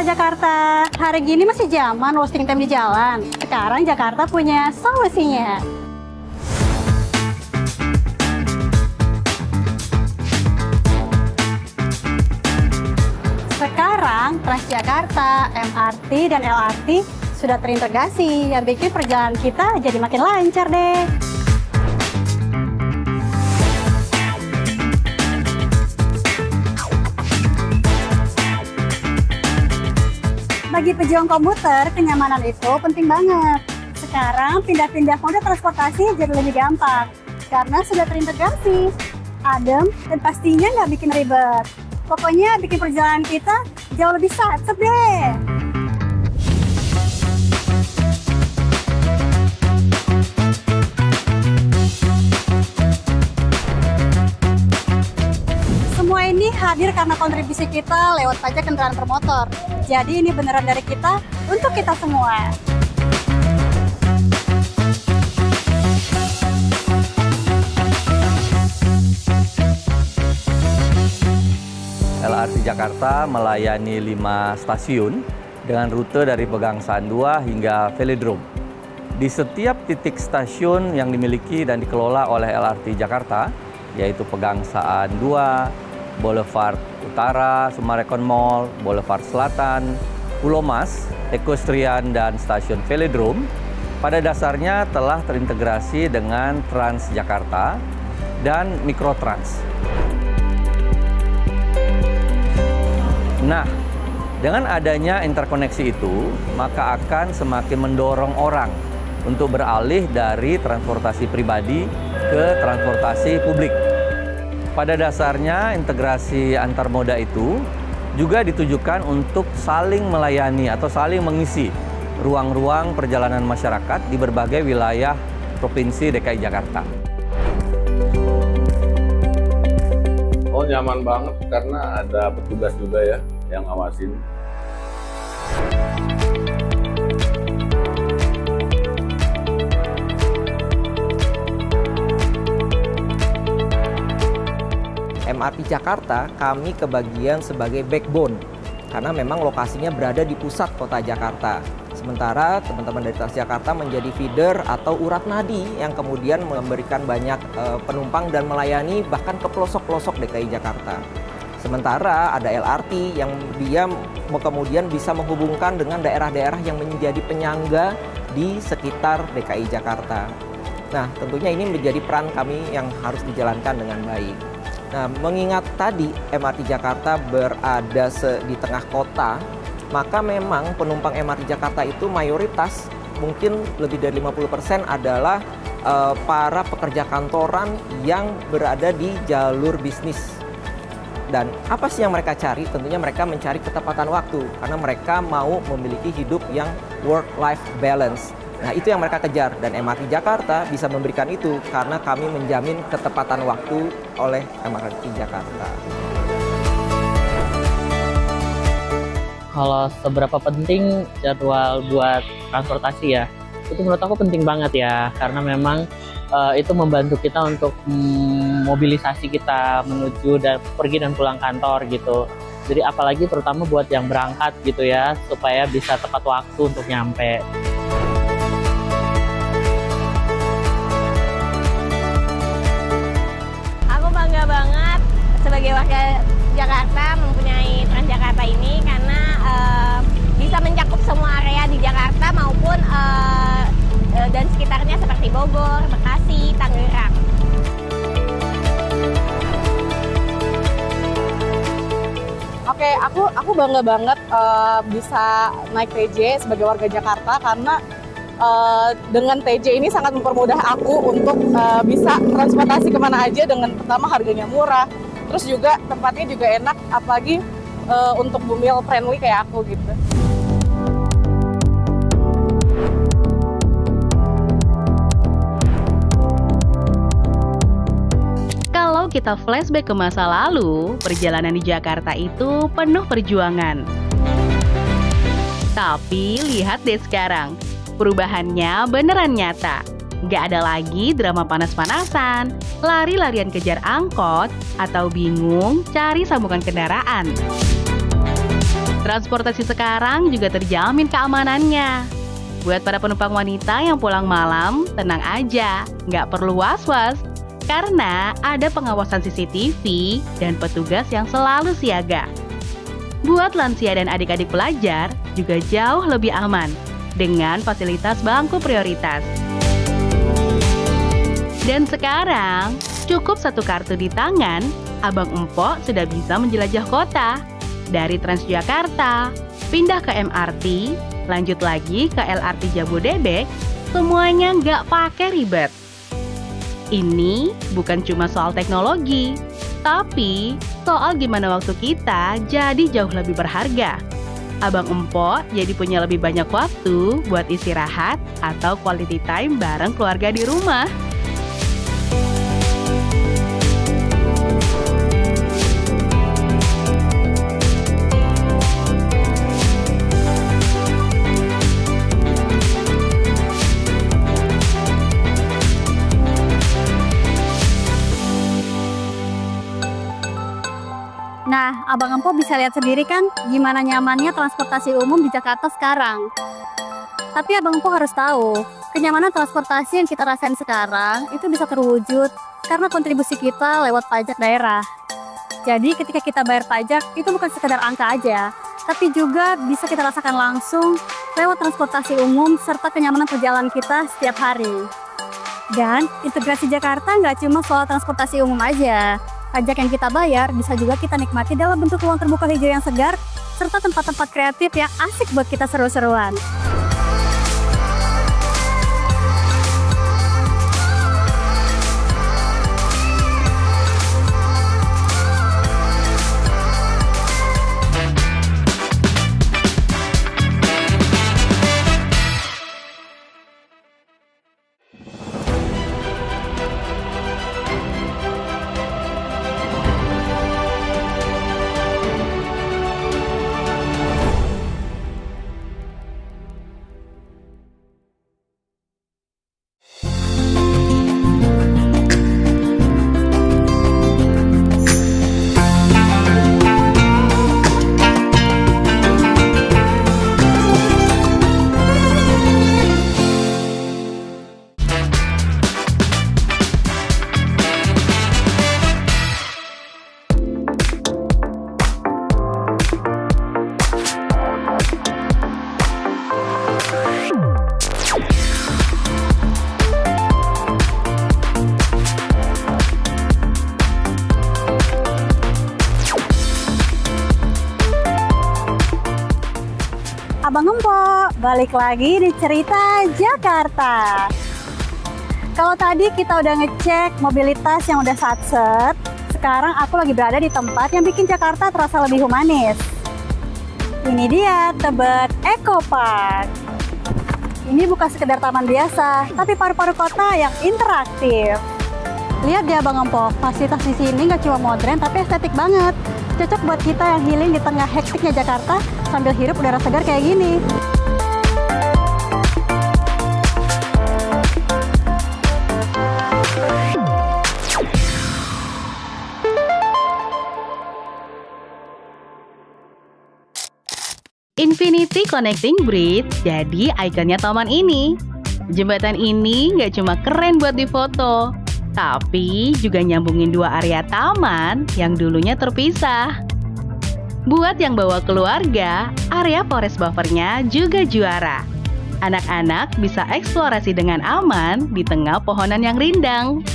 Jakarta. Hari gini masih zaman wasting time di jalan. Sekarang Jakarta punya solusinya. Sekarang Transjakarta, MRT, dan LRT sudah terintegrasi yang bikin perjalanan kita jadi makin lancar deh. Bagi pejuang komuter, kenyamanan itu penting banget. Sekarang pindah-pindah moda transportasi jadi lebih gampang karena sudah terintegrasi, adem, dan pastinya nggak bikin ribet. Pokoknya bikin perjalanan kita jauh lebih sat-set deh. Semua ini hadir karena kontribusi kita lewat pajak kendaraan bermotor. Jadi ini beneran dari kita untuk kita semua. LRT Jakarta melayani 5 stasiun dengan rute dari Pegangsaan 2 hingga Velodrome. Di setiap titik stasiun yang dimiliki dan dikelola oleh LRT Jakarta, yaitu Pegangsaan 2, Boulevard Utara, Sumarekon Mall, Boulevard Selatan, Pulau Mas, Equestrian, dan Stasiun Velodrome, pada dasarnya telah terintegrasi dengan Transjakarta dan Mikrotrans. Nah, dengan adanya interkoneksi itu, maka akan semakin mendorong orang untuk beralih dari transportasi pribadi ke transportasi publik. Pada dasarnya, integrasi antar moda itu juga ditujukan untuk saling melayani atau saling mengisi ruang-ruang perjalanan masyarakat di berbagai wilayah Provinsi DKI Jakarta. Oh, nyaman banget karena ada petugas juga ya yang ngawasin. MRT Jakarta kami kebagian sebagai backbone karena memang lokasinya berada di pusat kota Jakarta. Sementara teman-teman dari Transjakarta menjadi feeder atau urat nadi yang kemudian memberikan banyak penumpang dan melayani bahkan ke pelosok-pelosok DKI Jakarta. Sementara ada LRT yang dia kemudian bisa menghubungkan dengan daerah-daerah yang menjadi penyangga di sekitar DKI Jakarta. Nah, tentunya ini menjadi peran kami yang harus dijalankan dengan baik. Nah, mengingat tadi MRT Jakarta berada di tengah kota, maka memang penumpang MRT Jakarta itu mayoritas mungkin lebih dari 50% adalah para pekerja kantoran yang berada di jalur bisnis. Dan apa sih yang mereka cari? Tentunya mereka mencari ketepatan waktu karena mereka mau memiliki hidup yang work-life balance. Nah, itu yang mereka kejar dan MRT Jakarta bisa memberikan itu karena kami menjamin ketepatan waktu oleh MRT Jakarta. Kalau seberapa penting jadwal buat transportasi ya, itu menurut aku penting banget ya karena memang itu membantu kita untuk mobilisasi kita menuju dan pergi dan pulang kantor gitu. Jadi apalagi terutama buat yang berangkat gitu ya, supaya bisa tepat waktu untuk nyampe. Aku bangga banget sebagai warga Jakarta mempunyai Transjakarta ini karena bisa mencakup semua area di Jakarta maupun dan sekitarnya seperti Bogor, Bekasi, Tangerang. Oke, aku bangga banget bisa naik TJ sebagai warga Jakarta karena dengan TJ ini sangat mempermudah aku untuk bisa transportasi kemana aja dengan pertama harganya murah, terus juga tempatnya juga enak, apalagi untuk bumil friendly kayak aku gitu. Kalau kita flashback ke masa lalu, perjalanan di Jakarta itu penuh perjuangan. Tapi lihat deh sekarang, perubahannya beneran nyata. Gak ada lagi drama panas-panasan, lari-larian kejar angkot, atau bingung cari sambungan kendaraan. Transportasi sekarang juga terjamin keamanannya. Buat para penumpang wanita yang pulang malam, tenang aja, nggak perlu was-was. Karena ada pengawasan CCTV dan petugas yang selalu siaga. Buat lansia dan adik-adik pelajar juga jauh lebih aman dengan fasilitas bangku prioritas. Dan sekarang, cukup satu kartu di tangan, Abang Empok sudah bisa menjelajah kota. Dari Transjakarta, pindah ke MRT, lanjut lagi ke LRT Jabodebek, semuanya nggak pakai ribet. Ini bukan cuma soal teknologi, tapi soal gimana waktu kita jadi jauh lebih berharga. Abang Empok jadi punya lebih banyak waktu buat istirahat atau quality time bareng keluarga di rumah. Nah, Abang Empok bisa lihat sendiri kan gimana nyamannya transportasi umum di Jakarta sekarang. Tapi Abang Empok harus tahu, kenyamanan transportasi yang kita rasain sekarang itu bisa terwujud karena kontribusi kita lewat pajak daerah. Jadi ketika kita bayar pajak, itu bukan sekedar angka aja, tapi juga bisa kita rasakan langsung lewat transportasi umum serta kenyamanan perjalanan kita setiap hari. Dan integrasi Jakarta nggak cuma soal transportasi umum aja. Pajak yang kita bayar bisa juga kita nikmati dalam bentuk ruang terbuka hijau yang segar, serta tempat-tempat kreatif yang asik buat kita seru-seruan. Abang Empok, balik lagi di cerita Jakarta. Kalau tadi kita udah ngecek mobilitas yang udah satset, sekarang aku lagi berada di tempat yang bikin Jakarta terasa lebih humanis. Ini dia Tebet Eco Park. Ini bukan sekedar taman biasa, tapi paru-paru kota yang interaktif. Lihat deh Abang Empok, fasilitas di sini nggak cuma modern tapi estetik banget. Cocok buat kita yang healing di tengah hektiknya Jakarta sambil hirup udara segar kayak gini. Infinity Connecting Bridge jadi ikonnya taman ini. Jembatan ini nggak cuma keren buat difoto, tapi juga nyambungin dua area taman yang dulunya terpisah. Buat yang bawa keluarga, area forest buffer-nya juga juara. Anak-anak bisa eksplorasi dengan aman di tengah pohonan yang rindang.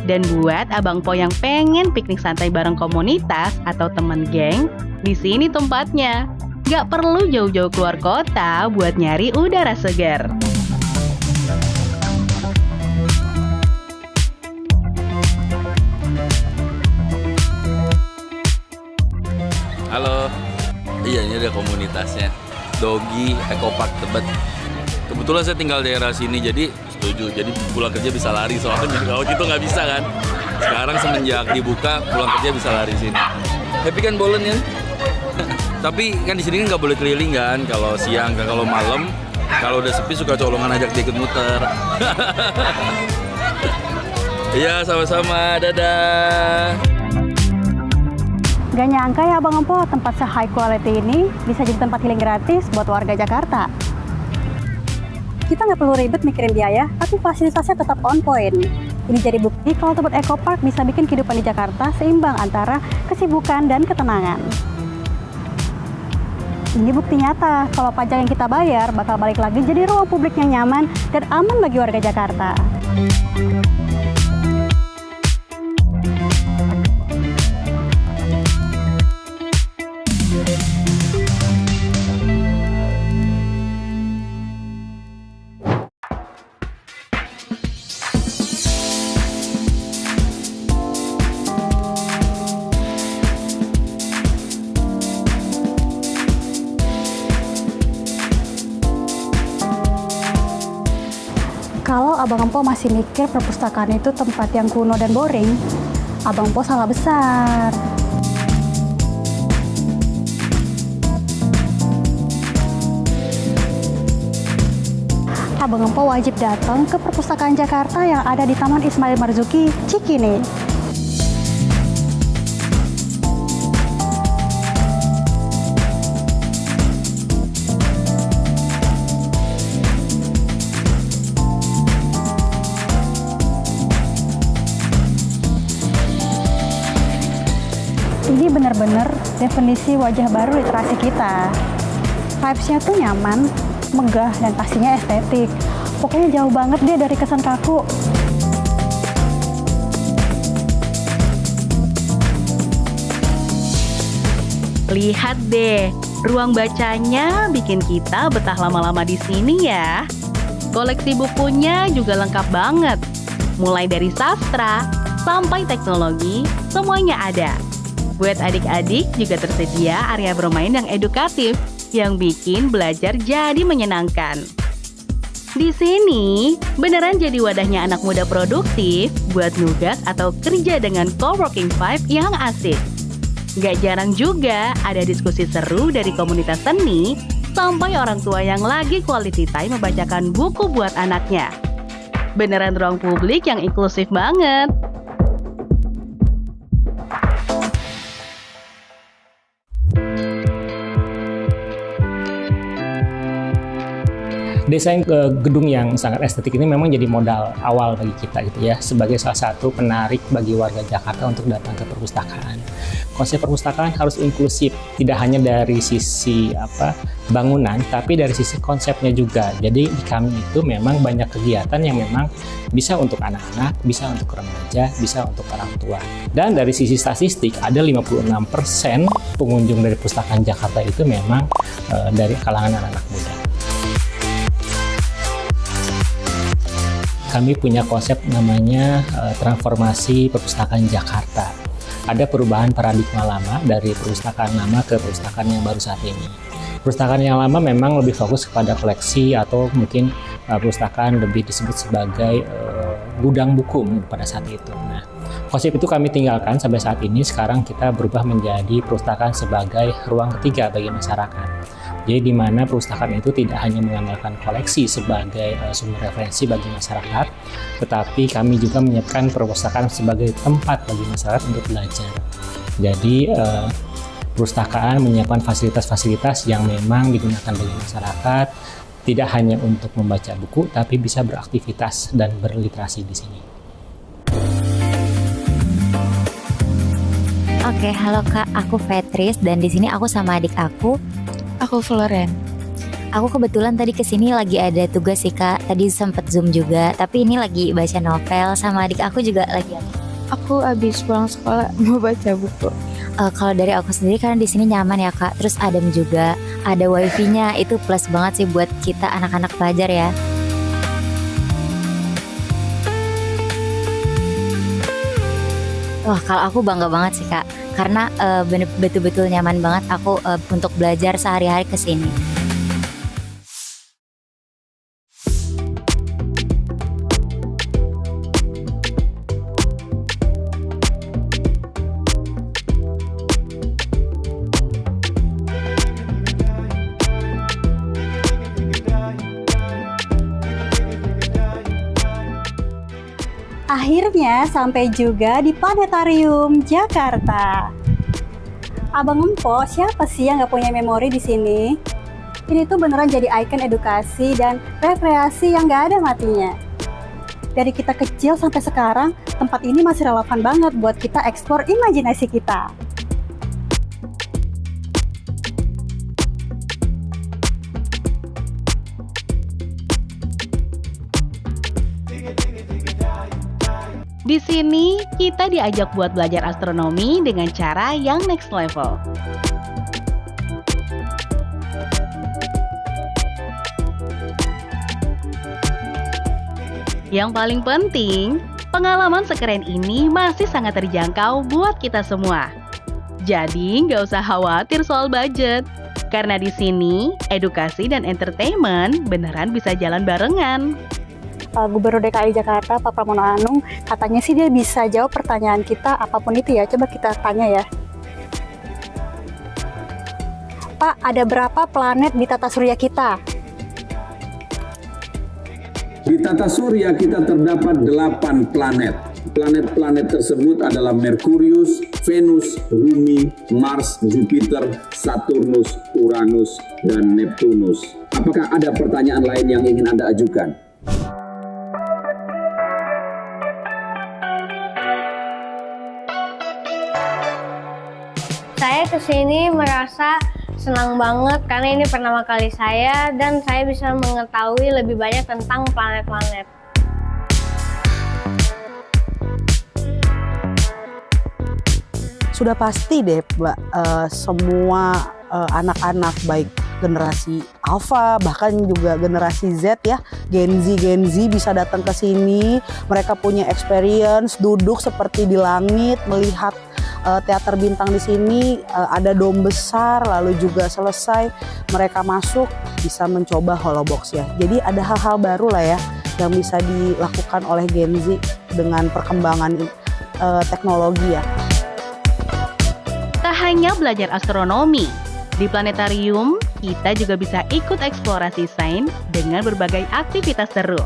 Dan buat Abang Po yang pengen piknik santai bareng komunitas atau temen geng, di sini tempatnya. Gak perlu jauh-jauh keluar kota buat nyari udara segar. Halo, iya ini ada komunitasnya Dogi Eco Park Tebet. Kebetulan saya tinggal daerah sini, jadi setuju. Jadi pulang kerja bisa lari, soalnya kalau gitu nggak bisa kan. Sekarang semenjak dibuka, pulang kerja bisa lari sini. Happy kan Bolen ya? Tapi kan di sini nggak boleh keliling kan, kalau siang, kalau malam. Kalau udah sepi suka colongan ajak dia ikut muter. Iya, sama-sama. Dadah. Gak nyangka ya Abang Empo, tempat se-high quality ini bisa jadi tempat healing gratis buat warga Jakarta. Kita nggak perlu ribet mikirin biaya, tapi fasilitasnya tetap on point. Ini jadi bukti kalau tempat Eco Park bisa bikin kehidupan di Jakarta seimbang antara kesibukan dan ketenangan. Ini bukti nyata kalau pajak yang kita bayar bakal balik lagi jadi ruang publik yang nyaman dan aman bagi warga Jakarta. Kalau Abang Empo masih mikir perpustakaan itu tempat yang kuno dan boring, Abang Empo salah besar. Abang Empo wajib datang ke Perpustakaan Jakarta yang ada di Taman Ismail Marzuki, Cikini. Ini benar-benar definisi wajah baru literasi kita. Vibes-nya tuh nyaman, megah, dan pastinya estetik. Pokoknya jauh banget deh dari kesan kaku. Lihat deh, ruang bacanya bikin kita betah lama-lama di sini ya. Koleksi bukunya juga lengkap banget. Mulai dari sastra sampai teknologi, semuanya ada. Buat adik-adik juga tersedia area bermain yang edukatif yang bikin belajar jadi menyenangkan. Di sini beneran jadi wadahnya anak muda produktif buat nugas atau kerja dengan coworking vibe yang asik. Gak jarang juga ada diskusi seru dari komunitas seni sampai orang tua yang lagi quality time membacakan buku buat anaknya. Beneran ruang publik yang inklusif banget. Desain gedung yang sangat estetik ini memang jadi modal awal bagi kita gitu ya, sebagai salah satu penarik bagi warga Jakarta untuk datang ke perpustakaan. Konsep perpustakaan harus inklusif, tidak hanya dari sisi bangunan, tapi dari sisi konsepnya juga. Jadi di kami itu memang banyak kegiatan yang memang bisa untuk anak-anak, bisa untuk remaja, bisa untuk orang tua. Dan dari sisi statistik ada 56% pengunjung dari perpustakaan Jakarta itu memang dari kalangan anak-anak muda. Kami punya konsep namanya transformasi perpustakaan Jakarta. Ada perubahan paradigma lama dari perpustakaan lama ke perpustakaan yang baru saat ini. Perpustakaan yang lama memang lebih fokus kepada koleksi atau mungkin perpustakaan lebih disebut sebagai gudang buku pada saat itu. Nah, konsep itu kami tinggalkan sampai saat ini. Sekarang kita berubah menjadi perpustakaan sebagai ruang ketiga bagi masyarakat. Jadi di mana perpustakaan itu tidak hanya mengandalkan koleksi sebagai sumber referensi bagi masyarakat, tetapi kami juga menyiapkan perpustakaan sebagai tempat bagi masyarakat untuk belajar. Jadi perpustakaan menyiapkan fasilitas-fasilitas yang memang digunakan bagi masyarakat, tidak hanya untuk membaca buku, tapi bisa beraktivitas dan berliterasi di sini. Oke, halo Kak, aku Vetris dan di sini aku sama adik aku. Aku Floren. Aku kebetulan tadi kesini lagi ada tugas sih Kak. Tadi sempet Zoom juga, tapi ini lagi baca novel sama adik aku juga lagi. Aku abis pulang sekolah mau baca buku. Kalau dari aku sendiri karena di sini nyaman ya Kak. Terus adem juga, ada wifi-nya, itu plus banget sih buat kita anak-anak pelajar ya. Wah, kalau aku bangga banget sih Kak, karena betul-betul nyaman banget aku untuk belajar sehari-hari ke sini. Akhirnya sampai juga di Planetarium Jakarta. Abang Empo, siapa sih yang nggak punya memori di sini? Ini tuh beneran jadi ikon edukasi dan rekreasi yang nggak ada matinya. Dari kita kecil sampai sekarang, tempat ini masih relevan banget buat kita eksplor imajinasi kita. Di sini kita diajak buat belajar astronomi dengan cara yang next level. Yang paling penting, pengalaman sekeren ini masih sangat terjangkau buat kita semua. Jadi nggak usah khawatir soal budget, karena di sini edukasi dan entertainment beneran bisa jalan barengan. Gubernur DKI Jakarta, Pak Pramono Anung, katanya sih dia bisa jawab pertanyaan kita apapun itu ya. Coba kita tanya ya. Pak, ada berapa planet di tata surya kita? Di tata surya kita terdapat 8 planet. Planet-planet tersebut adalah Merkurius, Venus, Bumi, Mars, Jupiter, Saturnus, Uranus, dan Neptunus. Apakah ada pertanyaan lain yang ingin Anda ajukan? Saya kesini merasa senang banget karena ini pertama kali saya dan saya bisa mengetahui lebih banyak tentang planet-planet. Sudah pasti deh, Mbak, semua anak-anak baik generasi Alpha bahkan juga generasi Z ya, Gen Z bisa datang ke sini. Mereka punya experience duduk seperti di langit melihat teater bintang di sini, ada dom besar, lalu juga selesai mereka masuk bisa mencoba holobox ya. Jadi ada hal-hal baru lah ya yang bisa dilakukan oleh Gen Z dengan perkembangan teknologi ya. Tak hanya belajar astronomi, di planetarium kita juga bisa ikut eksplorasi sains dengan berbagai aktivitas seru.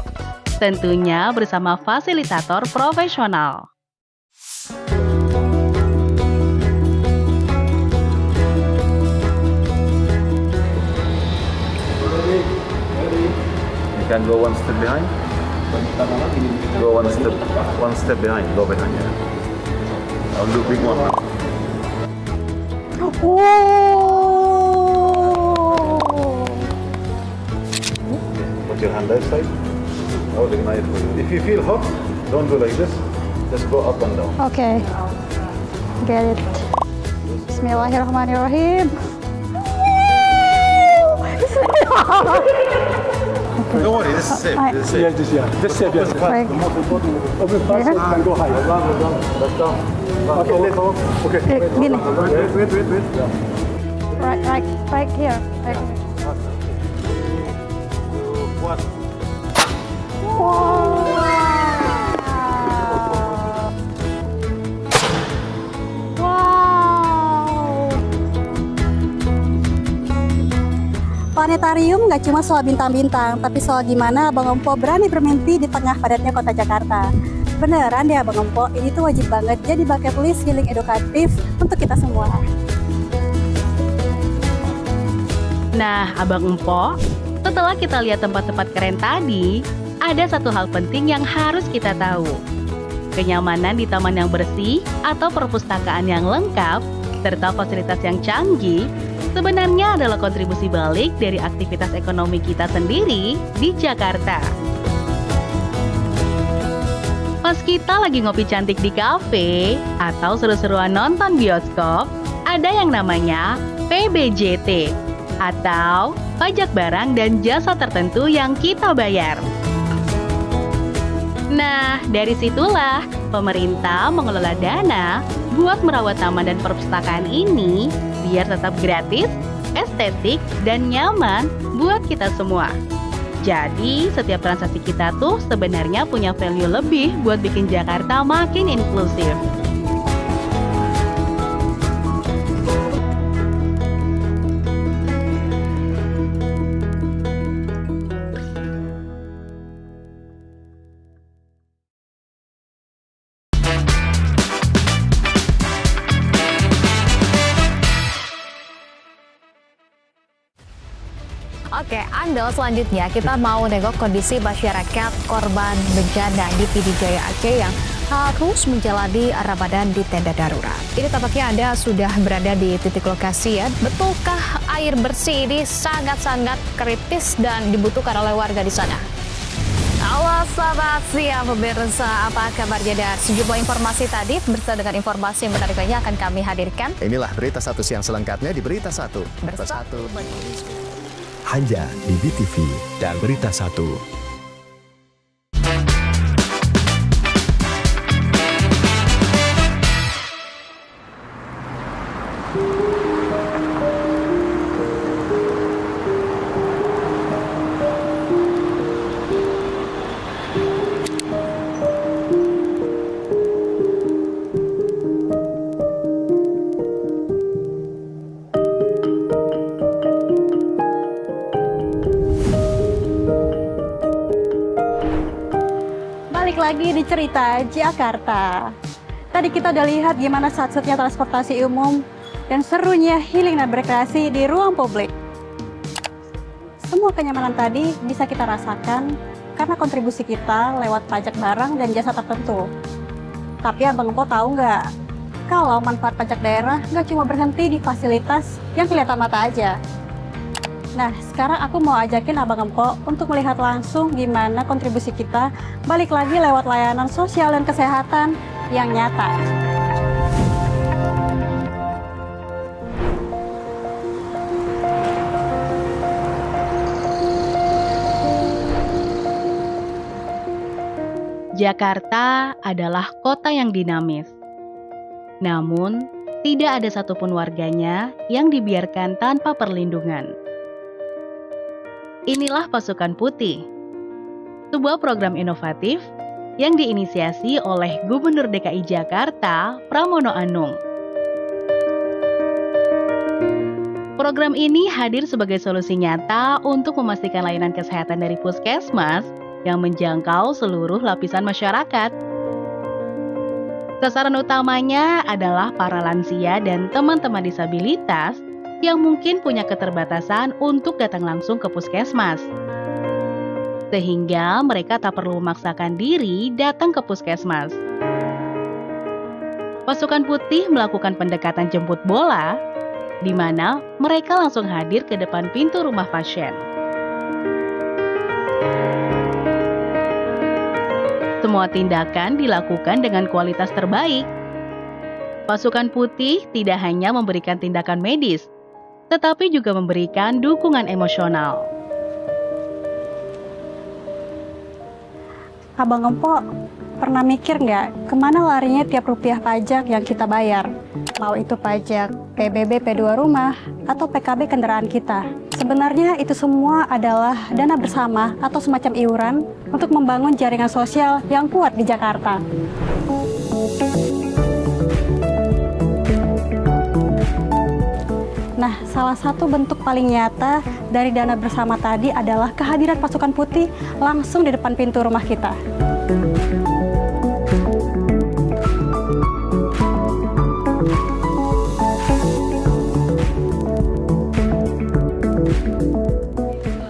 Tentunya bersama fasilitator profesional. You can go one step behind. Go one step behind. Go behind. Yeah. I'll do big one. Put your hand that side. I'll ignite for you. If you feel hot, don't go like this. Just go up and down. Oke, get it. Bismillahirrahmanirrahim. Don't worry, this is safe. This is safe. This is safe. Yes. Open fast and go high. Okay. Gini. Wait. Right here. One. Planetarium nggak cuma soal bintang-bintang, tapi soal gimana Abang Empo berani bermimpi di tengah padatnya kota Jakarta. Beneran deh Abang Empo, ini tuh wajib banget jadi bucket list healing edukatif untuk kita semua. Nah, Abang Empo, setelah kita lihat tempat-tempat keren tadi, ada satu hal penting yang harus kita tahu. Kenyamanan di taman yang bersih atau perpustakaan yang lengkap, serta fasilitas yang canggih, sebenarnya adalah kontribusi balik dari aktivitas ekonomi kita sendiri di Jakarta. Pas kita lagi ngopi cantik di kafe atau seru-seruan nonton bioskop, ada yang namanya PBJT atau pajak barang dan jasa tertentu yang kita bayar. Nah, dari situlah pemerintah mengelola dana buat merawat taman dan perpustakaan ini biar tetap gratis, estetik, dan nyaman buat kita semua. Jadi, setiap transaksi kita tuh sebenarnya punya value lebih buat bikin Jakarta makin inklusif. Oke, Andel, selanjutnya kita mau nengok kondisi masyarakat korban bencana di Pidijaya Aceh yang harus menjalani Ramadan di tenda darurat. Ini tampaknya Anda sudah berada di titik lokasi ya. Betulkah air bersih ini sangat-sangat kritis dan dibutuhkan oleh warga di sana? Halo selamat siang pemirsa, apa kabarnya? Dan sejumlah informasi tadi bersama dengan informasi yang menarik lainnya akan kami hadirkan. Inilah Berita 1 siang selengkapnya di Berita 1. Bersatu. Hanya di BTV dan Berita 1. Lagi di cerita Jakarta. Tadi kita udah lihat gimana sat-satnya transportasi umum dan serunya healing dan berkreasi di ruang publik. Semua kenyamanan tadi bisa kita rasakan karena kontribusi kita lewat pajak barang dan jasa tertentu. Tapi Abang Empo tahu nggak? Kalau manfaat pajak daerah nggak cuma berhenti di fasilitas yang kelihatan mata aja. Nah, sekarang aku mau ajakin Abang Empo untuk melihat langsung gimana kontribusi kita balik lagi lewat layanan sosial dan kesehatan yang nyata. Jakarta adalah kota yang dinamis. Namun, tidak ada satupun warganya yang dibiarkan tanpa perlindungan. Inilah Pasukan Putih, sebuah program inovatif yang diinisiasi oleh Gubernur DKI Jakarta, Pramono Anung. Program ini hadir sebagai solusi nyata untuk memastikan layanan kesehatan dari puskesmas yang menjangkau seluruh lapisan masyarakat. Sasaran utamanya adalah para lansia dan teman-teman disabilitas yang mungkin punya keterbatasan untuk datang langsung ke puskesmas. Sehingga mereka tak perlu memaksakan diri datang ke puskesmas. Pasukan Putih melakukan pendekatan jemput bola, di mana mereka langsung hadir ke depan pintu rumah pasien. Semua tindakan dilakukan dengan kualitas terbaik. Pasukan Putih tidak hanya memberikan tindakan medis, tetapi juga memberikan dukungan emosional. Abang Empo pernah mikir nggak kemana larinya tiap rupiah pajak yang kita bayar? Mau itu pajak PBB P2 rumah atau PKB kendaraan kita. Sebenarnya itu semua adalah dana bersama atau semacam iuran untuk membangun jaringan sosial yang kuat di Jakarta. Nah, salah satu bentuk paling nyata dari dana bersama tadi adalah kehadiran Pasukan Putih langsung di depan pintu rumah kita.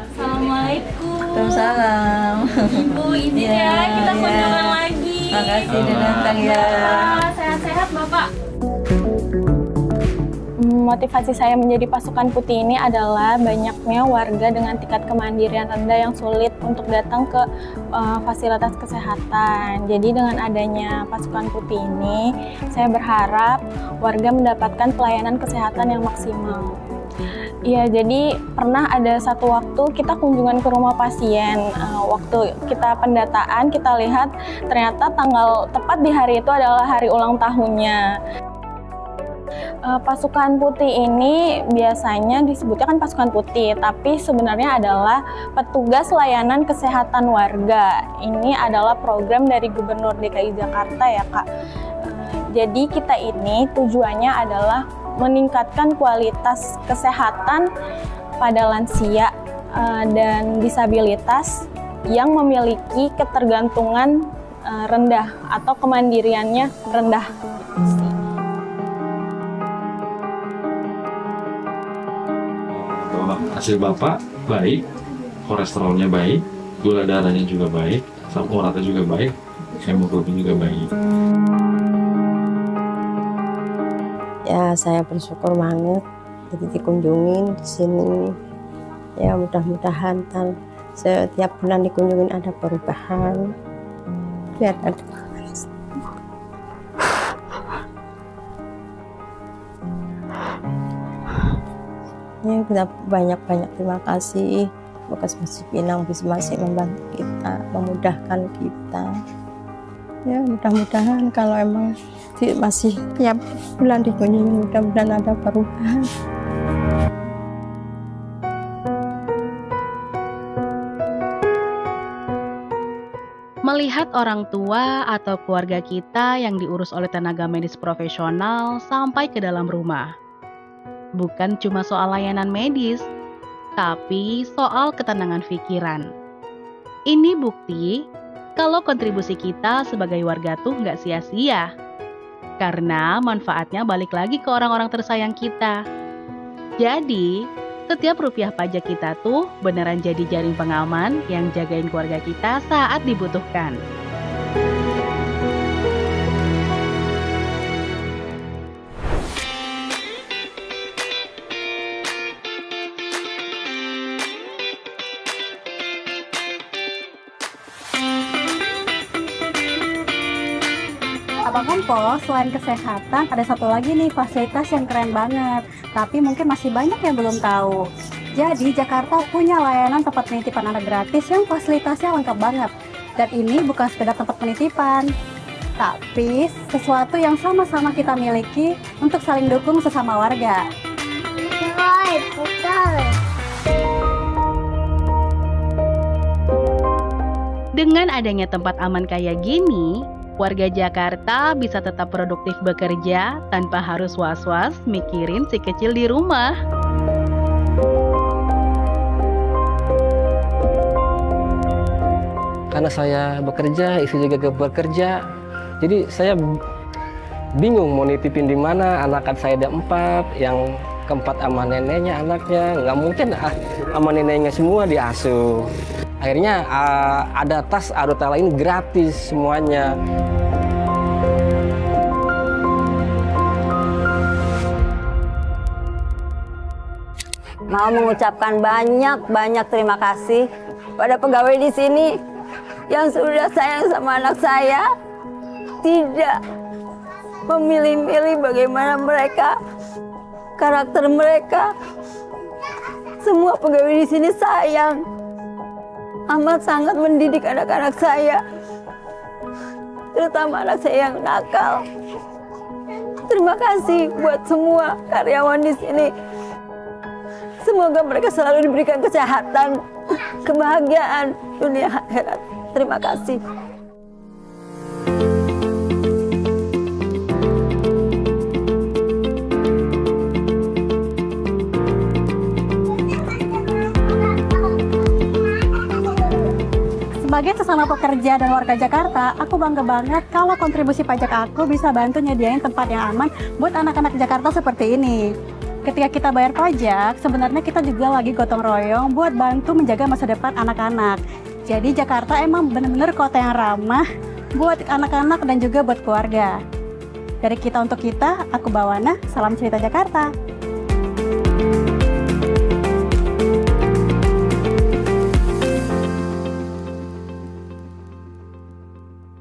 Assalamualaikum. Waalaikumsalam. Ibu, izin ya, kita kunjungan lagi. Makasih udah datang ya. Sehat-sehat Bapak. Motivasi saya menjadi Pasukan Putih ini adalah banyaknya warga dengan tingkat kemandirian rendah yang sulit untuk datang ke fasilitas kesehatan. Jadi dengan adanya Pasukan Putih ini, saya berharap warga mendapatkan pelayanan kesehatan yang maksimal. Iya, jadi pernah ada satu waktu kita kunjungan ke rumah pasien. Waktu kita pendataan, kita lihat ternyata tanggal tepat di hari itu adalah hari ulang tahunnya. Pasukan Putih ini biasanya disebutnya kan Pasukan Putih, tapi sebenarnya adalah petugas layanan kesehatan warga. Ini adalah program dari Gubernur DKI Jakarta ya Kak. Jadi kita ini tujuannya adalah meningkatkan kualitas kesehatan pada lansia dan disabilitas yang memiliki ketergantungan rendah atau kemandiriannya rendah. Hasil Bapak baik, kolesterolnya baik, gula darahnya juga baik, asam uratnya juga baik, hemoglobin juga baik. Ya, saya bersyukur banget jadi dikunjungin di sini. Ya, mudah-mudahan setiap bulan dikunjungin ada perubahan. Biar ada ya, kita banyak-banyak terima kasih. Puskesmas Cipinang masih membantu kita, memudahkan kita. Ya, mudah-mudahan kalau emang masih tiap bulan dikunjungi, mudah-mudahan ada perubahan. Melihat orang tua atau keluarga kita yang diurus oleh tenaga medis profesional sampai ke dalam rumah. Bukan cuma soal layanan medis, tapi soal ketenangan pikiran. Ini bukti kalau kontribusi kita sebagai warga tuh nggak sia-sia. Karena manfaatnya balik lagi ke orang-orang tersayang kita. Jadi, setiap rupiah pajak kita tuh beneran jadi jaring pengaman yang jagain keluarga kita saat dibutuhkan. Abang Kompos, selain kesehatan, ada satu lagi nih fasilitas yang keren banget. Tapi mungkin masih banyak yang belum tahu. Jadi, Jakarta punya layanan tempat penitipan anak gratis yang fasilitasnya lengkap banget. Dan ini bukan sekedar tempat penitipan, tapi sesuatu yang sama-sama kita miliki untuk saling dukung sesama warga. Dengan adanya tempat aman kayak gini, warga Jakarta bisa tetap produktif bekerja tanpa harus was-was mikirin si kecil di rumah. Karena saya bekerja, istri juga bekerja, jadi saya bingung mau nitipin di mana. Anak saya ada 4, yang keempat sama neneknya anaknya, nggak mungkin sama neneknya semua diasuh. Akhirnya ada tas Arota lain gratis semuanya. Mau mengucapkan banyak terima kasih pada pegawai di sini yang sudah sayang sama anak saya, tidak memilih-milih bagaimana mereka, karakter mereka. Semua pegawai di sini sayang, amat sangat mendidik anak-anak saya, terutama anak saya yang nakal. Terima kasih buat semua karyawan di sini. Semoga mereka selalu diberikan kesehatan, kebahagiaan dunia akhirat. Terima kasih. Sebagai sesama pekerja dan warga Jakarta, aku bangga banget kalau kontribusi pajak aku bisa bantu nyediain tempat yang aman buat anak-anak Jakarta seperti ini. Ketika kita bayar pajak, sebenarnya kita juga lagi gotong royong buat bantu menjaga masa depan anak-anak. Jadi Jakarta emang bener-bener kota yang ramah buat anak-anak dan juga buat keluarga. Dari kita untuk kita, aku Bawana, salam cerita Jakarta.